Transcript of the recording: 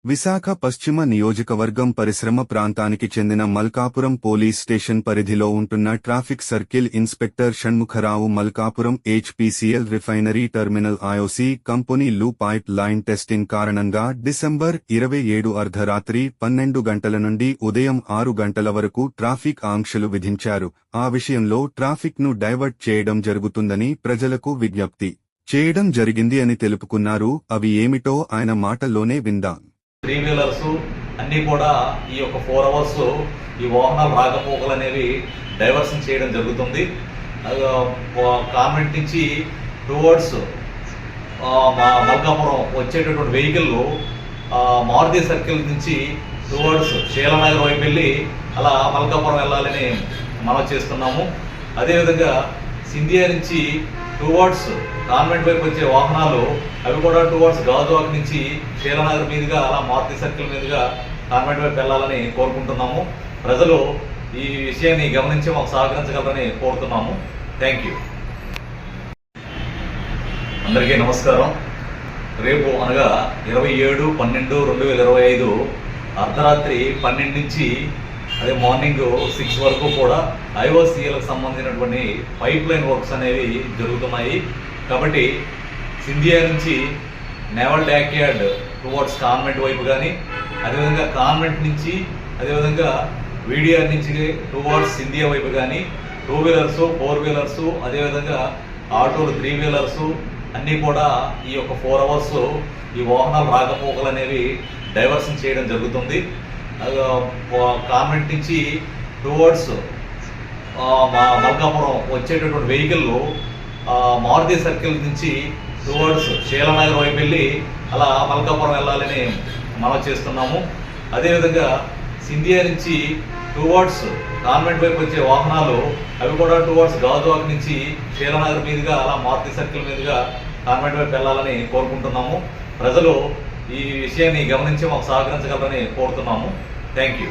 విశాఖ పశ్చిమ నియోజకవర్గం పరిశ్రమ ప్రాంతానికి చెందిన మల్కాపురం పోలీస్ స్టేషన్ పరిధిలో ఉంటున్న traffic circle inspector Shanmukharao Malkapuram HPCL refinery terminal IOC company లూ పైప్ లైన్ టెస్టింగ్ కారణంగా డిసెంబర్ 27 అర్ధరాత్రి 12 గంటల నుండి ఉదయం 6 గంటల వరకు ట్రాఫిక్ ఆంక్షలు విధించారు. ఆ విషయంలో ట్రాఫిక్ ను డైవర్ట్ చేయడం జరుగుతుందని ప్రజలకు విజ్ఞప్తి చేయడం జరిగింది అని తెలుపుకున్నారు. అవి ఏమిటో ఆయన మాటల్లోనే విందాం. 3 వీలర్స్ అన్నీ కూడా ఈ యొక్క 4 అవర్స్ ఈ వాహనాలు రాకపోకలు అనేవి డైవర్షన్ చేయడం జరుగుతుంది. కాన్వెంట్ నుంచి టువర్డ్స్ మల్కాపురం వచ్చేటటువంటి వెహికల్ మారుతి సర్కిల్ నుంచి టువర్డ్స్ శీలానగర్ వైపు వెళ్ళి అలా మల్కాపురం వెళ్ళాలని మనం చేస్తున్నాము. అదేవిధంగా సింధియా నుంచి టువర్డ్స్ కాన్వెంట్ వైపు వచ్చే వాహనాలు అవి కూడా టువర్డ్స్ గాజువాక్ నుంచి శీలానగర్ మీదుగా అలా మారుతి సర్కిల్ మీదుగా కాన్వెంట్ వైపు వెళ్ళాలని కోరుకుంటున్నాము. ప్రజలు ఈ విషయాన్ని గమనించి మాకు సహకరించగలరని కోరుతున్నాము. Thank you. అందరికీ నమస్కారం. రేపు అనగా 27/12/2025 అర్ధరాత్రి 12 నుంచి అదే మార్నింగ్ 6 వరకు కూడా ఐఓసీఎల్కి సంబంధించినటువంటి పైప్ లైన్ వర్క్స్ అనేవి జరుగుతున్నాయి. కాబట్టి సింధియా నుంచి నేవల్ డాక్యార్డ్ టువర్డ్స్ కాన్వెంట్ వైపు కానీ, అదేవిధంగా కాన్వెంట్ నుంచి అదేవిధంగా వీడిఆర్ నుంచి టువర్డ్స్ సింధియా వైపు కానీ 2 వీలర్స్ 4 వీలర్స్ అదేవిధంగా ఆటోలు 3 వీలర్స్ అన్నీ కూడా ఈ యొక్క 4 అవర్స్ ఈ వాహనాలు రాకపోకలు అనేవి డైవర్షన్ చేయడం జరుగుతుంది. కాన్వెంట్ నుంచి టువర్డ్స్ మల్కాపురం వచ్చేటటువంటి వెహికల్ మారుతి సర్కిల్ నుంచి టువర్డ్స్ శీలానగర్ వైపు వెళ్ళి అలా మల్కాపురం వెళ్ళాలని మనం చేస్తున్నాము. అదేవిధంగా సింధియా నుంచి టువర్డ్స్ కాన్వెంట్ వైపు వచ్చే వాహనాలు అవి కూడా టువర్డ్స్ గాజువాక్ నుంచి శీలానగర్ మీదుగా అలా మారుతి సర్కిల్ మీదుగా కాన్వెంట్ వైపు వెళ్ళాలని కోరుకుంటున్నాము. ప్రజలు ఈ విషయాన్ని గమనించి మాకు సహకరించగలరని కోరుతున్నాము. Thank you.